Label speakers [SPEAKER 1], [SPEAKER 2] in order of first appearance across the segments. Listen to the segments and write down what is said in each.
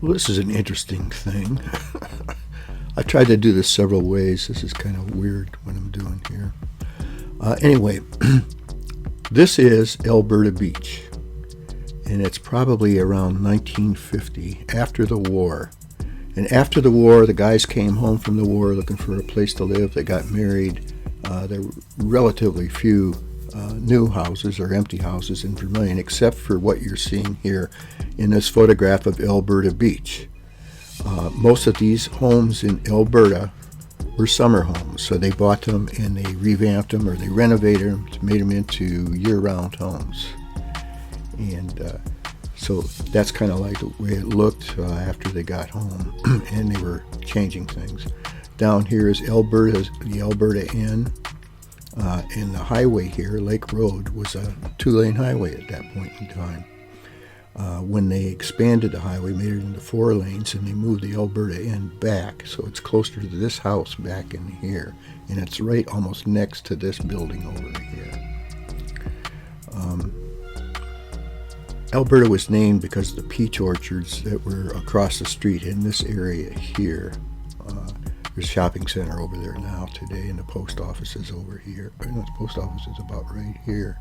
[SPEAKER 1] Well, this is an interesting thing. I tried to do this several ways. This is kind of weird what I'm doing here. Anyway, this is Elberta Beach, and it's probably around 1950, after the war. And after the war, the guys came home from the war looking for a place to live. They got married. There were relatively few new houses or empty houses in Vermilion, except for what you're seeing here in this photograph of Elberta Beach. Most of these homes in Elberta were summer homes, so they bought them and they revamped them or they renovated them to make them into year-round homes. And so that's kind of like the way it looked after they got home, and they were changing things. Down here is the Elberta Inn, and the highway here, Lake Road, was a two-lane highway at that point in time. When they expanded the highway, made it into 4 lanes, and they moved the Elberta Inn back, so it's closer to this house back in here, and it's right almost next to this building over here. Elberta was named because of the peach orchards that were across the street in this area here. There's a shopping center over there now today, and the post office is over here. The post office is about right here.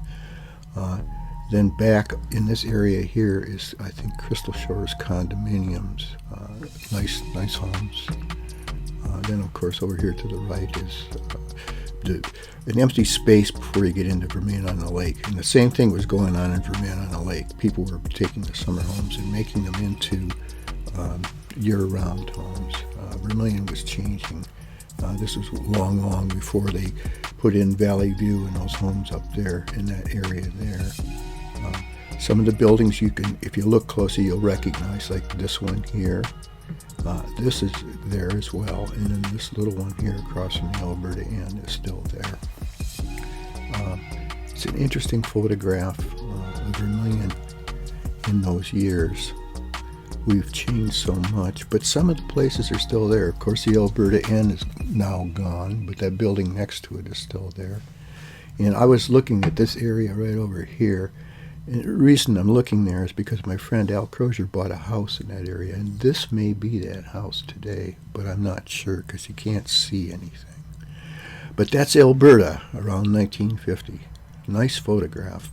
[SPEAKER 1] Then back in this area here is, I think, Crystal Shores condominiums, nice homes. Then, of course, over here to the right is an empty space before you get into Vermilion on the Lake. And the same thing was going on in Vermilion on the Lake. People were taking the summer homes and making them into year-round homes. Vermilion was changing. This was long before they put in Valley View and those homes up there in that area there. Some of the buildings you can, if you look closely, you'll recognize, like this one here. This is there as well, and then this little one here across from the Elberta Inn is still there. It's an interesting photograph of Vermilion in those years. We've changed so much, but some of the places are still there. Of course, the Elberta Inn is now gone, but that building next to it is still there. And I was looking at this area right over here. And the reason I'm looking there is because my friend Al Crozier bought a house in that area, and this may be that house today, but I'm not sure because you can't see anything. But that's Elberta around 1950. Nice photograph.